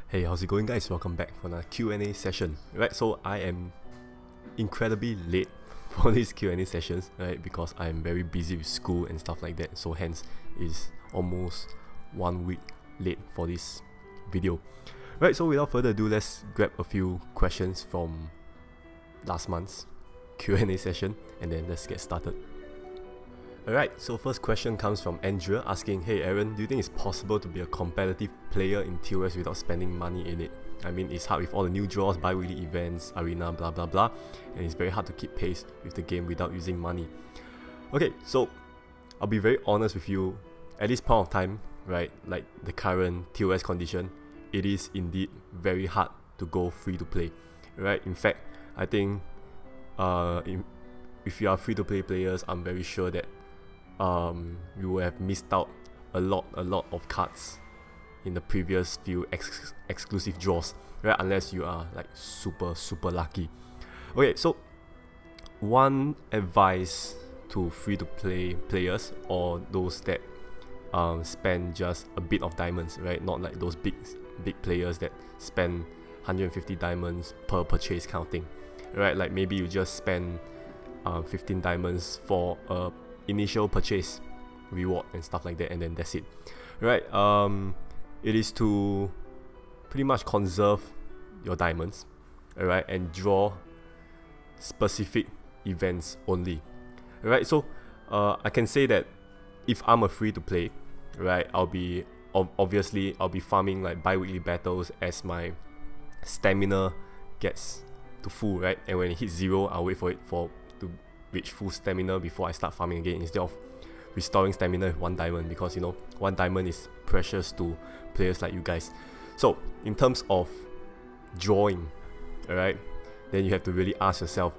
Hey, how's it going, guys? Welcome back for another Q&A session. Right, so I am incredibly late for these Q&A sessions, right, because I'm very busy with school and stuff like that, so hence is almost 1 week late for this video. Right, so without further ado, let's grab a few questions from last month's Q&A session and then let's get started. Alright, so first question comes from Andrea asking, hey Aaron, do you think it's possible to be a competitive player in TOS without spending money in it? I mean, it's hard with all the new draws, bi-weekly events, arena, blah blah blah, and it's very hard to keep pace with the game without using money. Okay, so I'll be very honest with you, at this point of time, right, like the current TOS condition, it is indeed very hard to go free to play, right? In fact, I think if you are free to play players, I'm very sure that you will have missed out a lot of cards in the previous few exclusive draws, right? Unless you are like super lucky. Okay, so one advice to free to play players or those that spend just a bit of diamonds, right? Not like those big players that spend 150 diamonds per purchase kind of thing, right? Like maybe you just spend 15 diamonds for a initial purchase reward and stuff like that, and then that's it, right? It is to pretty much conserve your diamonds, alright, and draw specific events only, alright? So I can say that if I'm a free to play, right, I'll be obviously I'll be farming like bi-weekly battles as my stamina gets to full, right? And when it hits 0, I'll wait for it to reach full stamina before I start farming again, instead of restoring stamina with 1 diamond, because you know 1 diamond is precious to players like you guys. So in terms of drawing, alright, then you have to really ask yourself,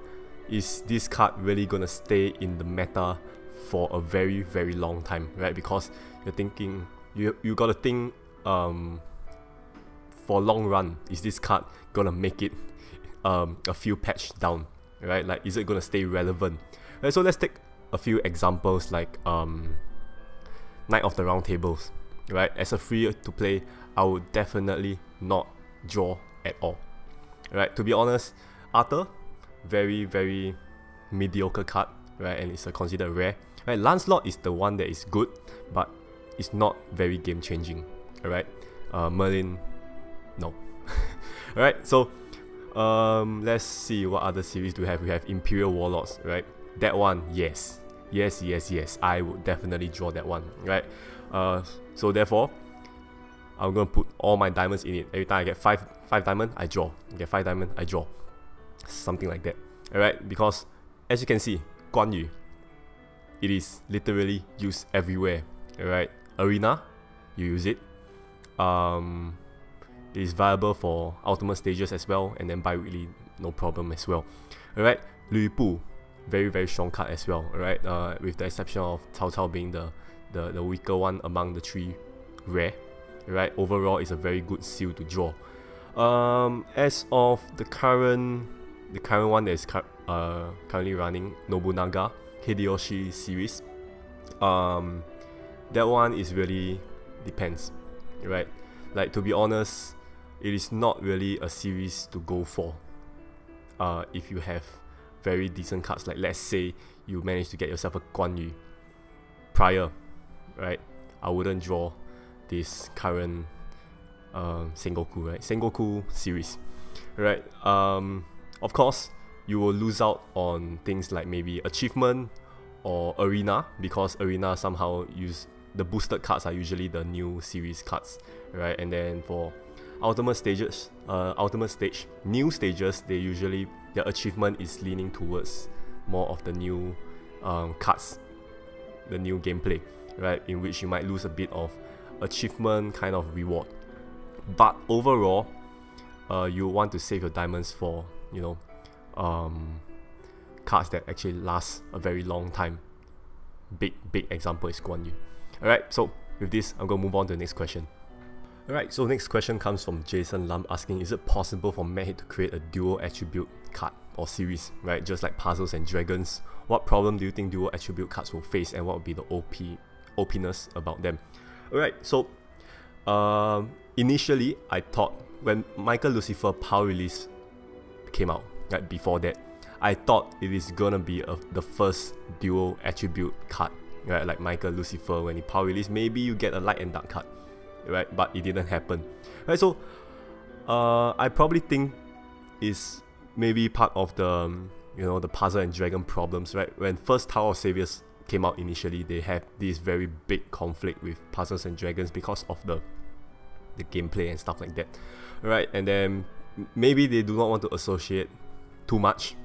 is this card really gonna stay in the meta for a very long time, right? Because you're thinking, you gotta think for long run, is this card gonna make it a few patch down, right? Like, is it gonna stay relevant? Right, so let's take a few examples like Night of the Round Tables, right? As a free to play, I would definitely not draw at all, right? To be honest, Arthur, very mediocre card, right? And it's considered rare, right? Lancelot is the one that is good, but it's not very game changing, alright? Merlin, no. Alright, so let's see what other series do we have. We have Imperial Warlords, right? That one, yes, I would definitely draw that one, right? So therefore, I'm gonna put all my diamonds in it. Every time I get 5 diamond, I draw. Get 5 diamond, I draw. Something like that, alright? Because as you can see, Guan Yu, it is literally used everywhere, alright? Arena, you use it. It is viable for ultimate stages as well, and then bi-weekly, no problem as well, alright? Lu Bu, very strong card as well, alright? With the exception of Cao Cao being the weaker one among the 3 rare, right? Overall, it's a very good seal to draw. As of the current one that is currently running, Nobunaga Hideyoshi series, that one is really depends, right? Like, to be honest, it is not really a series to go for if you have very decent cards. Like, let's say you manage to get yourself a Guan Yu prior, right? I wouldn't draw this current Sengoku, right? Sengoku series, right? Of course, you will lose out on things like maybe achievement or arena, because arena somehow use the boosted cards are usually the new series cards, right? And then for ultimate stages, new stages, they usually, their achievement is leaning towards more of the new cards, the new gameplay, right? In which you might lose a bit of achievement kind of reward, but overall, you want to save your diamonds for, you know, cards that actually last a very long time. Big example is Guan Yu. Alright, so with this, I'm going to move on to the next question. Alright, so next question comes from Jason Lam asking, is it possible for Meta to create a dual attribute card or series, right? Just like puzzles and dragons. What problem do you think dual attribute cards will face, and what would be the OP opiness about them. Alright, so initially I thought when Michael Lucifer Power Release came out, right before that, I thought it is gonna be the first dual attribute card, right? Like Michael Lucifer, when he Power Release, maybe you get a light and dark card, right? But it didn't happen, right? So I probably think is maybe part of the the Puzzle and Dragon problems, right? When first Tower of Saviors came out initially, they have this very big conflict with Puzzles and Dragons because of the gameplay and stuff like that, right? And then maybe they do not want to associate too much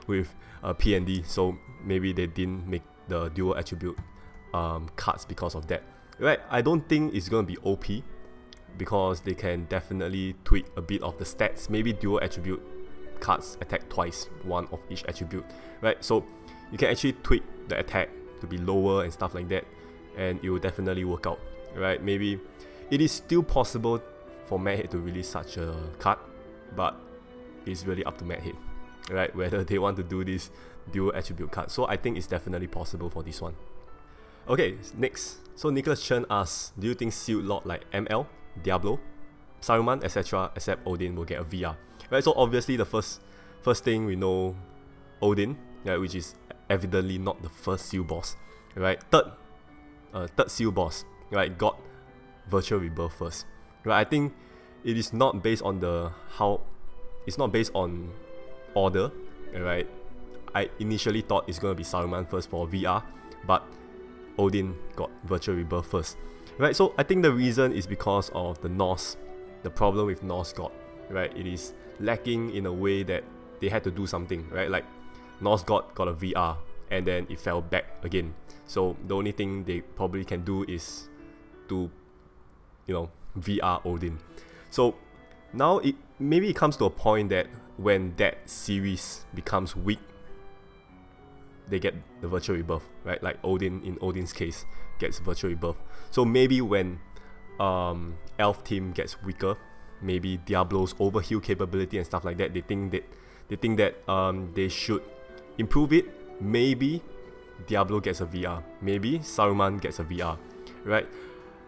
with P&D, so maybe they didn't make the dual attribute cards because of that, right? I don't think it's gonna be OP because they can definitely tweak a bit of the stats. Maybe dual attribute cards attack twice, one of each attribute, right? So you can actually tweak the attack to be lower and stuff like that, and it will definitely work out, right? Maybe it is still possible for Madhead to release such a card, but it's really up to Madhead, right? Whether they want to do this dual attribute card. So I think it's definitely possible for this one. Okay, next. So Nicholas Chen asks, do you think sealed lot like ML, Diablo, Saruman, etc., except Odin will get a VR? Right, so obviously the first thing we know, Odin, right, which is evidently not the first seal boss, right? Third seal boss, right, got Virtual Rebirth first, right? I think it is not based on it's not based on order, right? I initially thought it's gonna be Saruman first for VR, but Odin got Virtual Rebirth first, right? So I think the reason is because of the Norse, the problem with Norse God, right? It is lacking in a way that they had to do something, right? Like Norse God got a VR and then it fell back again. So the only thing they probably can do is to, VR Odin. So now maybe it comes to a point that when that series becomes weak, they get the Virtual Rebirth, right? Like Odin, in Odin's case, gets Virtual Rebirth. So maybe when Elf team gets weaker, maybe Diablo's overheal capability and stuff like that, they think that they should improve it. Maybe Diablo gets a VR, maybe Saruman gets a VR, right?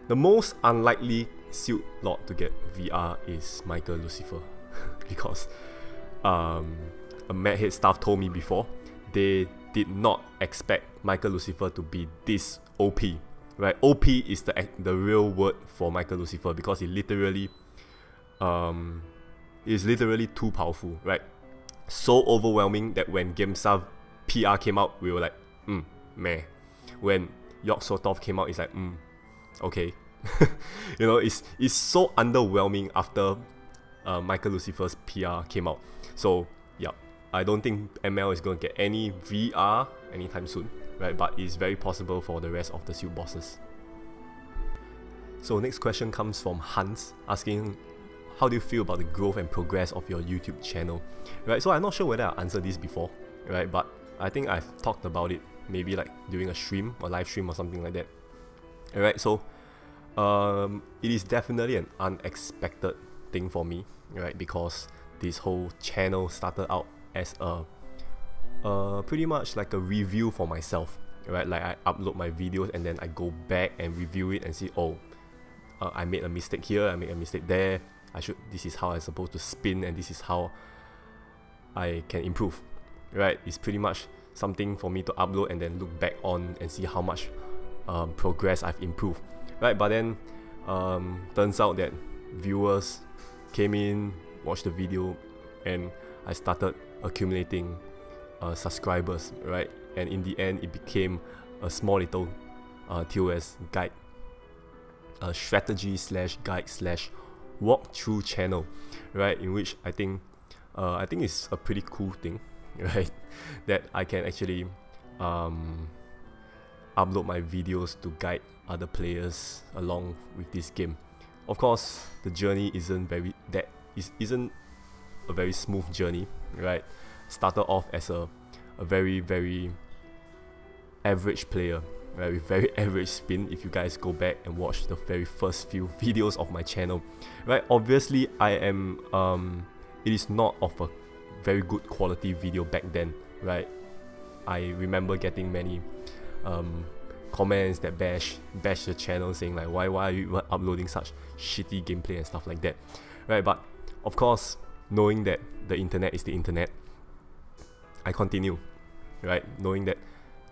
The most unlikely sealed lot to get VR is Michael Lucifer because a Madhead staff told me before they did not expect Michael Lucifer to be this OP, right? OP is the real word for Michael Lucifer because it literally is literally too powerful, right? So overwhelming that when Gemsa PR came out, we were like, meh. When Yogg Sothoth came out, it's like, okay. It's so underwhelming after Michael Lucifer's PR came out. So yeah, I don't think ML is going to get any VR anytime soon, right? But it's very possible for the rest of the sealed bosses. So next question comes from Hans, asking, how do you feel about the growth and progress of your YouTube channel, right? So I'm not sure whether I answered this before, right? But I think I've talked about it maybe like during a stream or live stream or something like that. Alright, so it is definitely an unexpected thing for me, right? Because this whole channel started out as a pretty much like a review for myself, right? Like I upload my videos and then I go back and review it and see, I made a mistake here, I made a mistake there. This is how I'm supposed to spin, and this is how I can improve, right? It's pretty much something for me to upload and then look back on and see how much progress I've improved, right? But then turns out that viewers came in, watched the video, and I started accumulating subscribers, right? And in the end, it became a small little TOS guide, strategy / guide / walkthrough channel, right? In which I think it's a pretty cool thing, right? That I can actually upload my videos to guide other players along with this game. Of course, the journey isn't a very smooth journey, right? Started off as a very, very average player, right, with very average spin. If you guys go back and watch the very first few videos of my channel, right, obviously I am it is not of a very good quality video back then, right? I remember getting many comments that bash the channel, saying like why are you uploading such shitty gameplay and stuff like that, right? But of course, knowing that the internet is the internet, I continue, right? Knowing that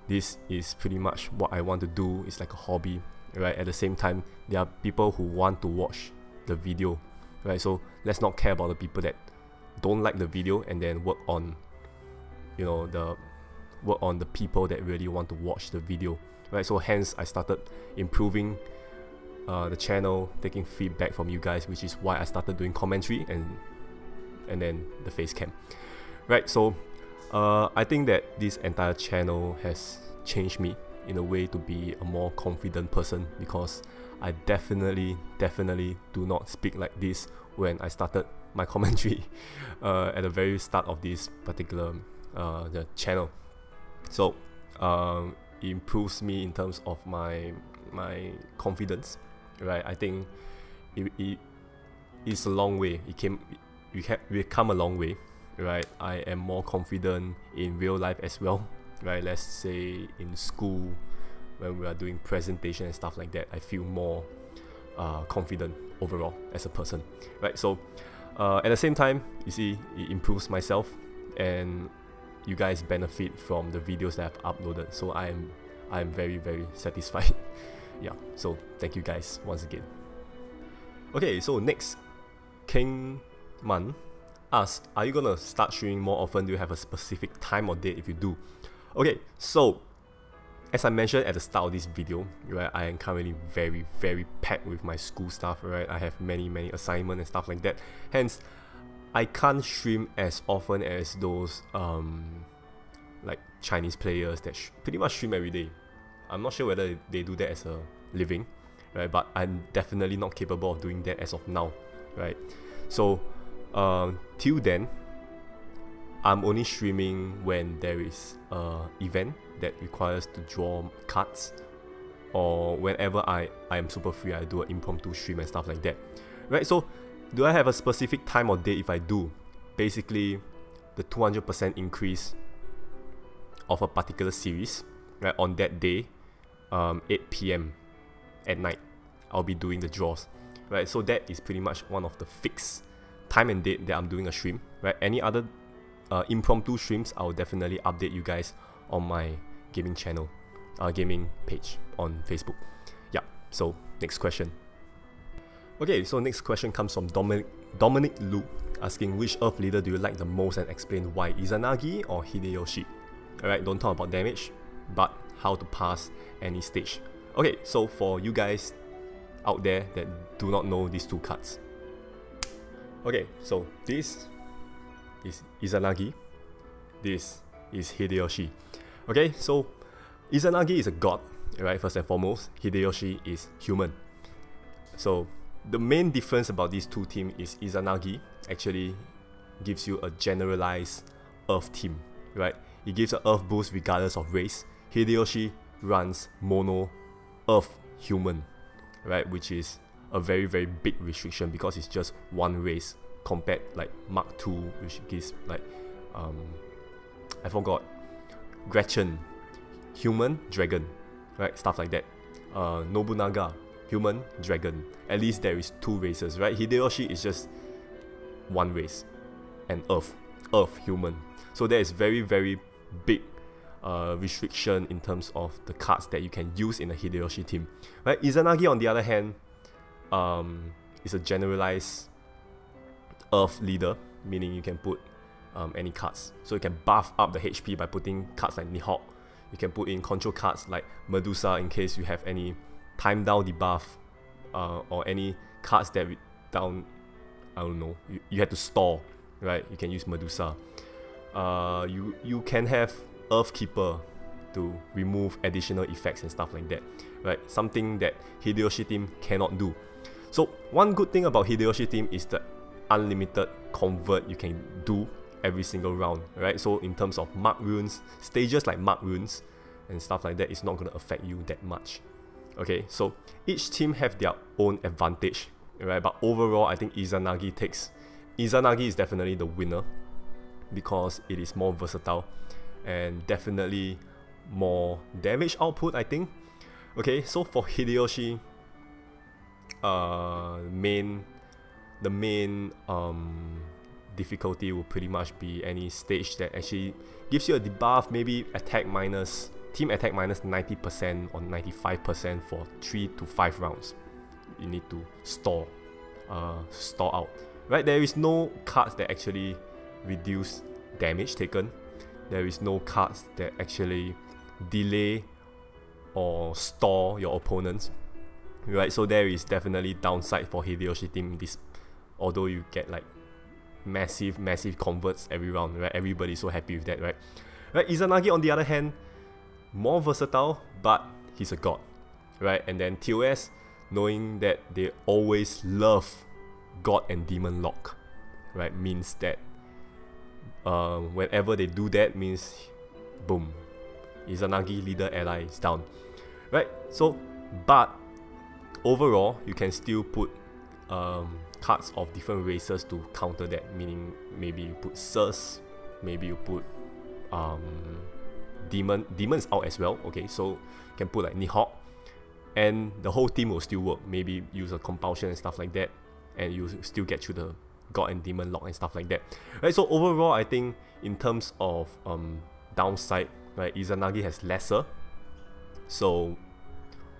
this is pretty much what I want to do, it's like a hobby, right? At the same time, there are people who want to watch the video, right? So let's not care about the people that don't like the video and then work on, you know, the people that really want to watch the video, right? So hence I started improving the channel, taking feedback from you guys, which is why I started doing commentary and then the face cam, right? So I think that this entire channel has changed me in a way to be a more confident person, because I definitely do not speak like this when I started my commentary at the very start of this particular the channel. So it improves me in terms of my confidence, right? I think it's a long way. We've come a long way, right? I am more confident in real life as well, right? Let's say in school, when we are doing presentation and stuff like that, I feel more confident overall as a person, right? So at the same time, you see, it improves myself, and you guys benefit from the videos that I've uploaded. So I am very satisfied. Yeah, so thank you guys once again. Okay, so next, King Man asks, are you gonna start streaming more often? Do you have a specific time or date if you do? Okay, so as I mentioned at the start of this video, right, I am currently very packed with my school stuff, right? I have many assignments and stuff like that. Hence, I can't stream as often as those like Chinese players that pretty much stream every day. I'm not sure whether they do that as a living, right? But I'm definitely not capable of doing that as of now, right? So till then, I'm only streaming when there is an event that requires to draw cards, or whenever I am super free, I do an impromptu stream and stuff like that, right? So do I have a specific time or date? If I do, basically the 200% increase of a particular series, right, on that day, 8 PM at night, I'll be doing the draws, right? So that is pretty much one of the fixed time and date that I'm doing a stream, right? Any other impromptu streams, I'll definitely update you guys on my gaming channel, gaming page on Facebook. Yeah, so next question. Okay, so next question comes from Dominic Lu, asking which Earth leader do you like the most and explain why, Izanagi or Hideyoshi? Alright, don't talk about damage, but how to pass any stage. Okay, so for you guys out there that do not know these two cards. Okay, so this is Izanagi, this is Hideyoshi. Okay, so Izanagi is a god, right, first and foremost. Hideyoshi is human. So the main difference about these two teams is Izanagi actually gives you a generalized Earth team, right? It gives an Earth boost regardless of race. Hideyoshi runs mono Earth human, right, which is a very big restriction because it's just one race compared like Mark II, which gives like I forgot, Gretchen, human, dragon, right, stuff like that. Nobunaga, human, dragon. At least there is two races, right? Hideyoshi is just one race, and Earth, human. So there is very big restriction in terms of the cards that you can use in a Hideyoshi team, right? Izanagi, on the other hand, is a generalized Earth leader, meaning you can put any cards. So you can buff up the HP by putting cards like Nihawk. You can put in control cards like Medusa in case you have any time down debuff, or any cards that down, I don't know, you have to store, right? You can use Medusa. You can have Earthkeeper to remove additional effects and stuff like that, right? Something that Hideyoshi team cannot do. So one good thing about Hideyoshi team is the unlimited convert you can do every single round, right? So in terms of mark runes, stages like mark runes and stuff like that, it's not going to affect you that much. Okay, so each team have their own advantage, right? But overall, I think Izanagi is definitely the winner because it is more versatile and definitely more damage output, I think. Okay, so for Hideyoshi, the main difficulty will pretty much be any stage that actually gives you a debuff, maybe team attack minus 90% or 95% for 3 to 5 rounds. You need to store out. Right, there is no cards that actually reduce damage taken. There is no cards that actually delay or store your opponents. Right, so there is definitely downside for Hideyoshi team this, although you get like massive converts every round, right? Everybody's so happy with that, right? Right, Izanagi on the other hand, more versatile, but he's a god, right? And then TOS, knowing that they always love god and demon lock, right, means that whenever they do that, means boom, Izanagi leader ally is down, right? So, but overall, you can still put cards of different races to counter that, meaning maybe you put Sus, maybe you put Demon's out as well, okay, so you can put like Nihawk, and the whole team will still work. Maybe use a compulsion and stuff like that, and you still get through the god and demon lock and stuff like that, right? So overall, I think in terms of downside, right, Izanagi has lesser, so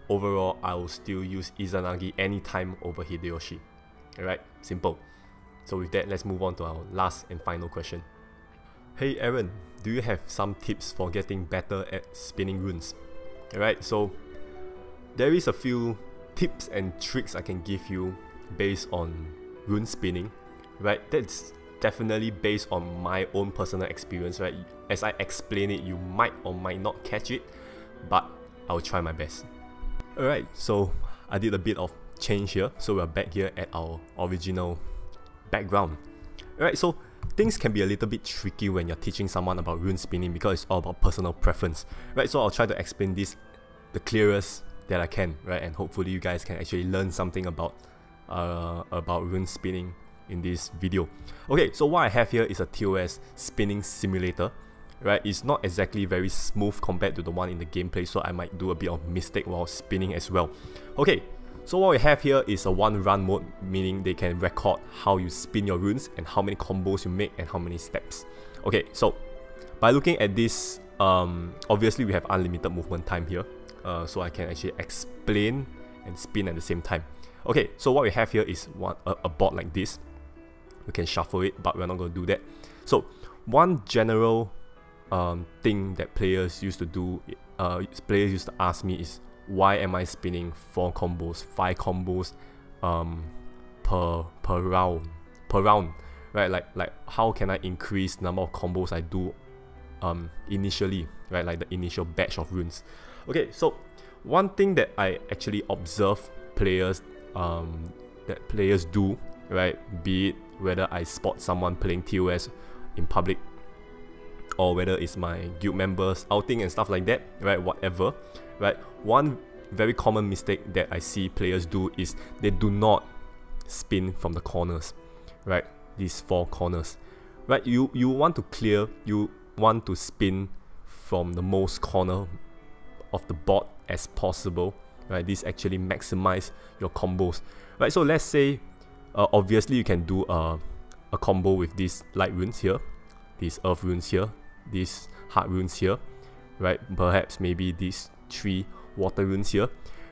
overall I will still use Izanagi anytime over Hideyoshi. Alright, simple. So with that, let's move on to our last and final question. Hey Aaron, do you have some tips for getting better at spinning runes? Alright, so there is a few tips and tricks I can give you based on rune spinning, right? That's definitely based on my own personal experience, right? As I explain it, you might or might not catch it, but I'll try my best. Alright, so I did a bit of change here, so we're back here at our original background. Alright, so things can be a little bit tricky when you're teaching someone about rune spinning because it's all about personal preference, right? So I'll try to explain this the clearest that I can, right? And hopefully you guys can actually learn something about rune spinning in this video. Okay, so what I have here is a TOS spinning simulator, right? It's not exactly very smooth compared to the one in the gameplay, so I might do a bit of mistake while spinning as well. Okay, so what we have here is a one run mode, meaning they can record how you spin your runes and how many combos you make and how many steps. Okay, so by looking at this, obviously we have unlimited movement time here, so I can actually explain and spin at the same time. Okay, so what we have here is a board like this. We can shuffle it, but we're not going to do that. So one general thing that players used to do, players used to ask me is, why am I spinning 4 combos, 5 combos per round, right? Like how can I increase the number of combos I do initially, right? Like the initial batch of runes. Okay, so one thing that I actually observe players do, right? Be it whether I spot someone playing TOS in public, or whether it's my guild members outing and stuff like that, right? Whatever, right? One very common mistake that I see players do is they do not spin from the corners, right? These 4 corners, right? You want to spin from the most corner of the board as possible, right? This actually maximize your combos, right? So let's say obviously you can do a combo with these light runes here, these earth runes here, these hard runes here, right? Perhaps maybe these 3 water runes here,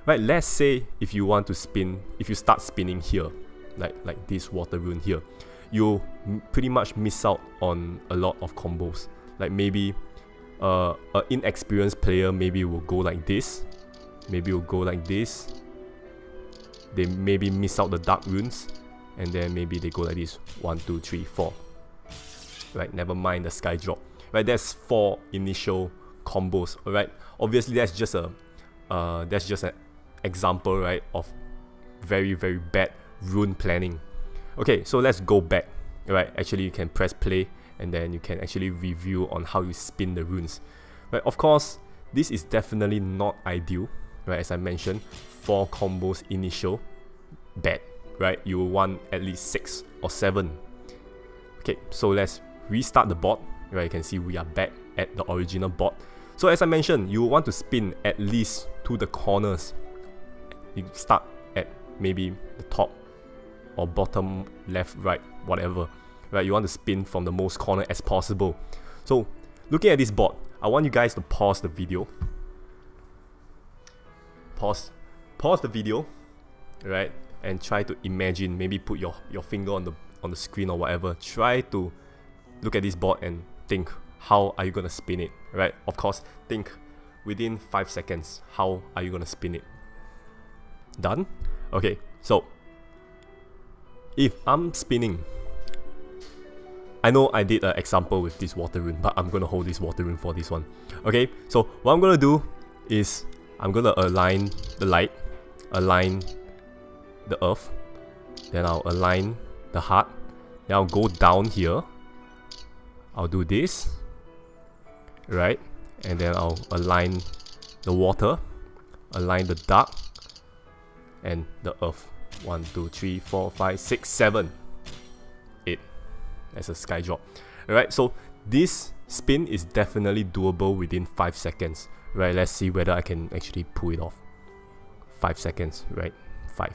right? Let's say if you want to spin, if you start spinning here, like this water rune here, you pretty much miss out on a lot of combos. Like maybe an inexperienced player maybe will go like this, maybe will go like this, they maybe miss out the dark runes, and then maybe they go like this, 1, 2, 3, 4, right? Never mind the sky drop, right? That's 4 initial combos, alright? Obviously that's just an example, right, of very bad rune planning. Okay, so let's go back, right? Actually you can press play and then you can actually review on how you spin the runes, right? Of course this is definitely not ideal, right? As I mentioned, 4 combos initial, bad, right? You will want at least 6 or 7. Okay, so let's restart the board, right? You can see we are back at the original board. So as I mentioned, you want to spin at least to the corners. You start at maybe the top or bottom, left, right, whatever, right? You want to spin from the most corner as possible. So looking at this board, I want you guys to pause the video. Pause the video, right? And try to imagine, maybe put your finger on the screen or whatever. Try to look at this board and think, how are you gonna spin it, right? Of course, think within 5 seconds, how are you gonna spin it? Done? Okay, so if I'm spinning, I know I did an example with this water rune, but I'm gonna hold this water rune for this one. Okay, so what I'm gonna do is I'm gonna align the light, align the earth, then I'll align the heart, then I'll go down here, I'll do this, right? And then I'll align the water, align the dark, and the earth. 1, 2, 3, 4, 5, 6, 7, 8. That's a sky drop. Alright, so this spin is definitely doable within 5 seconds. Right, let's see whether I can actually pull it off. 5 seconds, right? 5.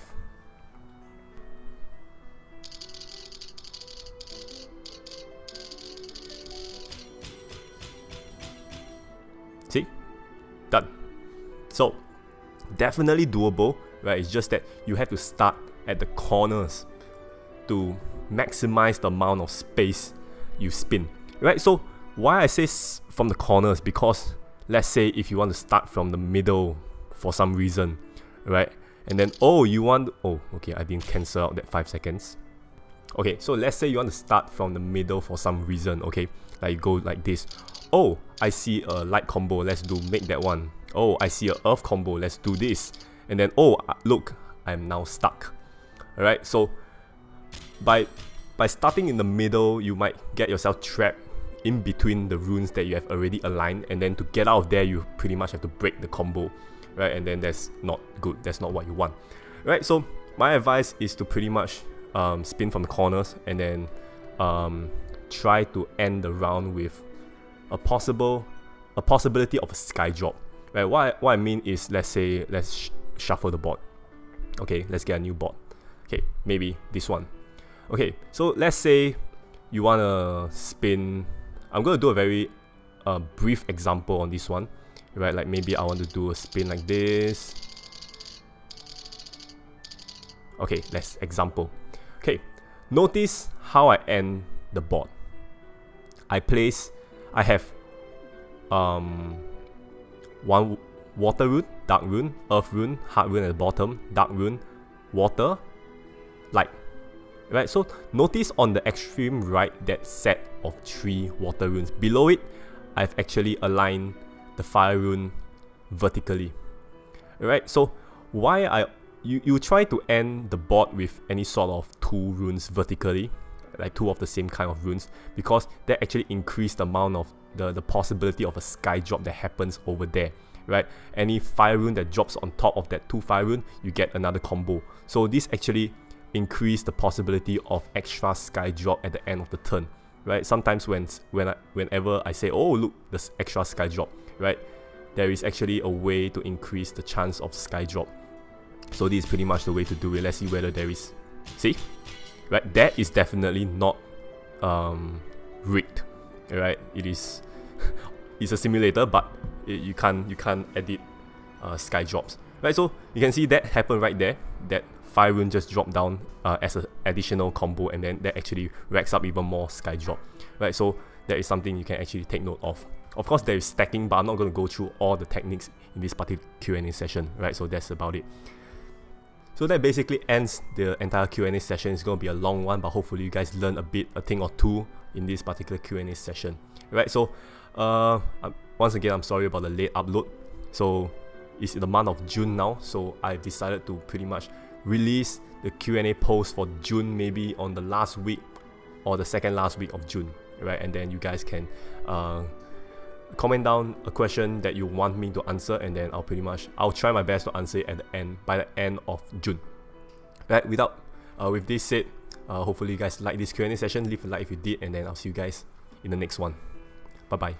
See? Done. So, definitely doable, right? It's just that you have to start at the corners to maximize the amount of space you spin, right? So, why I say from the corners, because let's say if you want to start from the middle for some reason, right? And then, okay, I didn't cancel out that 5 seconds. Okay, so let's say you want to start from the middle for some reason, okay? Like you go like this. Oh, I see a light combo, let's make that one. Oh, I see a earth combo, let's do this. And then, oh, look, I'm now stuck. Alright, so by starting in the middle, you might get yourself trapped in between the runes that you have already aligned, and then to get out of there, you pretty much have to break the combo, right? And then that's not good, that's not what you want. Right, so my advice is to pretty much spin from the corners, and then try to end the round with a possibility of a sky drop. Right, what I mean is, let's shuffle the board. Okay, let's get a new board. Okay, maybe this one. Okay, so let's say you wanna spin. I'm gonna do a very brief example on this one. Right, like maybe I want to do a spin like this. Okay, let's example. Okay, notice how I end the board. I have one water rune, dark rune, earth rune, heart rune at the bottom, dark rune, water, light. Right, so notice on the extreme right that set of 3 water runes. Below it, I've actually aligned the fire rune vertically. Alright, so why you try to end the board with any sort of 2 runes vertically, like 2 of the same kind of runes, because that actually increase the amount of the possibility of a sky drop that happens over there, right? Any fire rune that drops on top of that 2 fire rune, you get another combo. So this actually increase the possibility of extra sky drop at the end of the turn, right? Sometimes whenever I say, oh look, there's extra sky drop, right? There is actually a way to increase the chance of sky drop. So this is pretty much the way to do it. Let's see whether there is. See? Right? That is definitely not rigged. Right? It is it's a simulator, but you can't edit sky drops. Right? So you can see that happen right there. That fire rune just dropped down as an additional combo, and then that actually racks up even more sky drop. Right? So that is something you can actually take note of. Of course, there is stacking, but I'm not going to go through all the techniques in this particular Q&A session, right? So that's about it. So that basically ends the entire Q&A session. It's going to be a long one, but hopefully you guys learn a thing or two in this particular Q&A session, right? So once again, I'm sorry about the late upload. So it's the month of June now, so I've decided to pretty much release the Q&A post for June, maybe on the last week or the second last week of June, right? And then you guys can comment down a question that you want me to answer, and then I'll try my best to answer it at the end, by the end of June. Right, with this said, hopefully you guys like this Q&A session. Leave a like if you did, and then I'll see you guys in the next one. Bye bye.